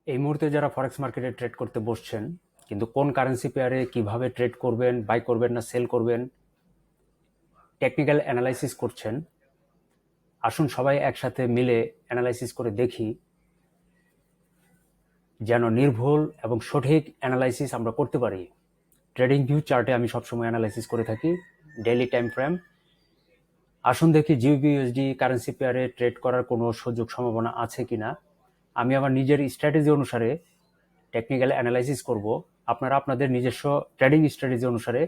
এই মুহূর্তে যারা ফরেক্স মার্কেটে ট্রেড করতে বসছেন, কিন্তু কোন কারেন্সি পেয়ারে কিভাবে ট্রেড করবেন, বাই করবেন না সেল করবেন, টেকনিক্যাল অ্যানালাইসিস করছেন, আসুন সবাই একসাথে মিলে অ্যানালাইসিস করে দেখি যেন নির্ভুল এবং সঠিক অ্যানালাইসিস আমরা করতে পারি। ট্রেডিং ভিউ চার্টে আমি সবসময় অ্যানালাইসিস করে থাকি, ডেইলি টাইম ফ্রেম। আসুন দেখি জিবিপিউএসডি কারেন্সি পেয়ারে ট্রেড করার কোনো সুযোগ সম্ভাবনা আছে কিনা। আমি আমার নিজের স্ট্র্যাটেজি অনুসারে টেকনিক্যাল অ্যানালাইসিস করব, আপনারা আপনাদের নিজস্ব ট্রেডিং স্ট্র্যাটেজি অনুসারে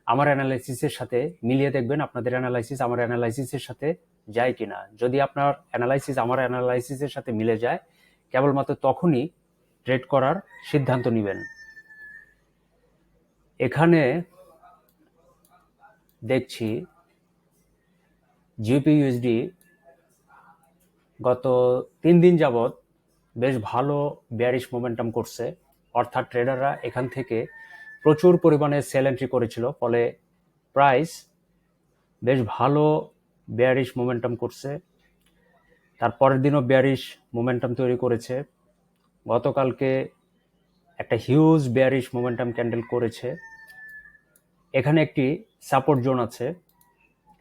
আমার অ্যানালাইসিসের সাথে মিলিয়ে দেখবেন আপনাদের অ্যানালাইসিস আমার অ্যানালাইসিসের সাথে যায় কিনা। যদি আপনার অ্যানালাইসিস আমার অ্যানালাইসিসের সাথে মিলে যায়, কেবলমাত্র তখনই ট্রেড করার সিদ্ধান্ত নেবেন। এখানে দেখছি জিবিপিউএসডি গত 3 দিন যাবৎ বেশ ভালো বেয়ারিশ মোমেন্টাম করছে, অর্থাৎ ট্রেডাররা এখান থেকে প্রচুর পরিমাণে সেল এন্ট্রি করেছিল, ফলে প্রাইস বেশ ভালো বেয়ারিশ মোমেন্টাম করছে। তারপরের দিনও বেয়ারিশ মোমেন্টাম তৈরি করেছে। গতকালকে একটা হিউজ বেয়ারিশ মোমেন্টাম ক্যান্ডেল করেছে। এখানে একটি সাপোর্ট জোন আছে,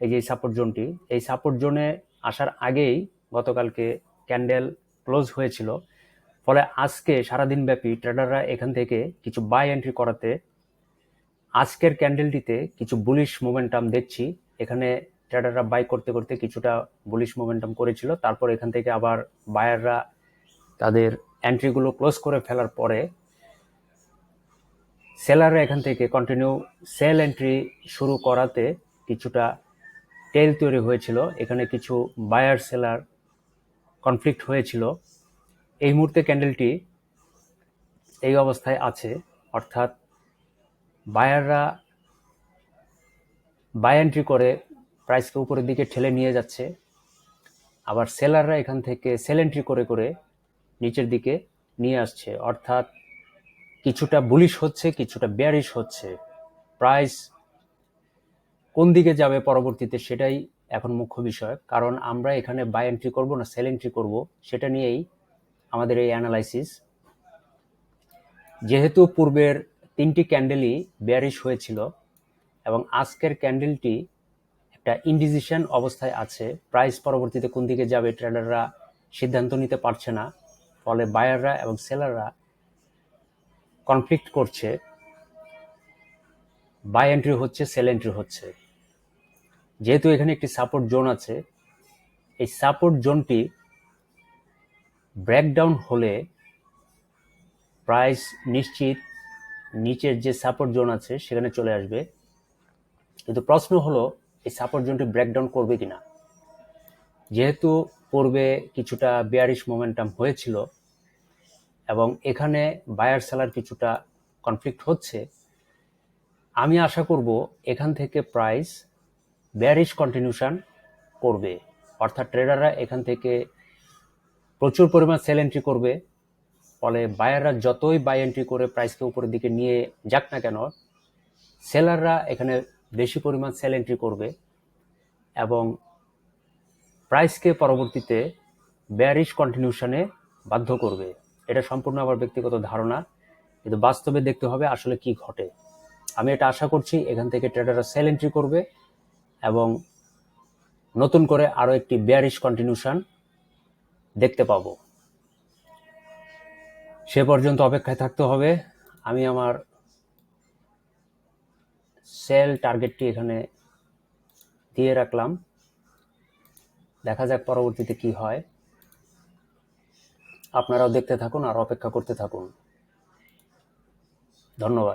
এই যে সাপোর্ট জোনটি, এই সাপোর্ট জোনে আসার আগেই গতকালকে ক্যান্ডেল ক্লোজ হয়েছিল, ফলে আজকে সারাদিন ব্যাপী ট্রেডাররা এখান থেকে কিছু বাই এন্ট্রি করাতে আজকের ক্যান্ডেলটিতে কিছু বুলিশ মোমেন্টাম দেখছি। এখানে ট্রেডাররা বাই করতে করতে কিছুটা বুলিশ মোমেন্টাম করেছিল, তারপর এখান থেকে আবার বায়াররা তাদের এন্ট্রিগুলো ক্লোজ করে ফেলার পরে সেলাররা এখান থেকে কন্টিনিউ সেল এন্ট্রি শুরু করাতে কিছুটা টেল তৈরি হয়েছিল। এখানে কিছু বায়ার সেলার কনফ্লিক্ট হয়েছিল। এই মুহূর্তে ক্যান্ডেলটি এই অবস্থায় আছে, অর্থাৎ বায়াররা বাই এন্ট্রি করে প্রাইসকে উপরের দিকে ঠেলে নিয়ে যাচ্ছে, আবার সেলাররা এখান থেকে সেল এন্ট্রি করে করে নিচের দিকে নিয়ে আসছে, অর্থাৎ কিছুটা বুলিশ হচ্ছে, কিছুটা বেয়ারিশ হচ্ছে। প্রাইস কোন দিকে যাবে পরবর্তীতে সেটাই এখন মুখ্য বিষয়, কারণ আমরা এখানে বাই এন্ট্রি করব না সেল এন্ট্রি করব সেটা নিয়েই আমাদের এই অ্যানালাইসিস। যেহেতু পূর্বের 3টি ক্যান্ডেলই বেয়ারিশ হয়েছিল এবং আজকের ক্যান্ডেলটি একটা ইনডিসিশন অবস্থায় আছে, প্রাইস পরবর্তীতে কোন দিকে যাবে ট্রেডাররা সিদ্ধান্ত নিতে পারছে না, ফলে বায়াররা এবং সেলাররা কনফ্লিক্ট করছে, বাই এন্ট্রি হচ্ছে সেল এন্ট্রি হচ্ছে। যেহেতু এখানে একটি সাপোর্ট জোন আছে, এই সাপোর্ট জোনটি ব্রেকডাউন হলে প্রাইস নিশ্চিত নিচের যে সাপোর্ট জোন আছে সেখানে চলে আসবে। কিন্তু প্রশ্ন হলো এই সাপোর্ট জোনটি ব্রেকডাউন করবে কিনা। যেহেতু পূর্বে কিছুটা বেয়ারিশ মোমেন্টাম হয়েছিল এবং এখানে বায়ার সেলার কিছুটা কনফ্লিক্ট হচ্ছে, আমি আশা করব এখান থেকে প্রাইস বেয়ারিশ কন্টিনিউশন করবে, অর্থাৎ ট্রেডাররা এখান থেকে প্রচুর পরিমাণ সেল এন্ট্রি করবে, ফলে বায়াররা যতই বাই এন্ট্রি করে প্রাইসকে উপরের দিকে নিয়ে যাক না কেন, সেলাররা এখানে বেশি পরিমাণ সেল এন্ট্রি করবে এবং প্রাইসকে পরবর্তীতে বেয়ারিশ কন্টিনিউশনে বাধ্য করবে। এটা সম্পূর্ণ আমার ব্যক্তিগত ধারণা, কিন্তু বাস্তবে দেখতে হবে আসলে কি ঘটে। আমি এটা আশা করছি এখান থেকে ট্রেডাররা সেল এন্ট্রি করবে এবং নতুন করে আরও একটি বেয়ারিশ কন্টিনিউশন দেখতে পাবো। সে পর্যন্ত অপেক্ষায় থাকতে হবে। আমি আমার সেল টার্গেটটি এখানে দিয়ে রাখলাম, দেখা যাক পরবর্তীতে কি হয়। আপনারাও দেখতে থাকুন আর অপেক্ষা করতে থাকুন। ধন্যবাদ।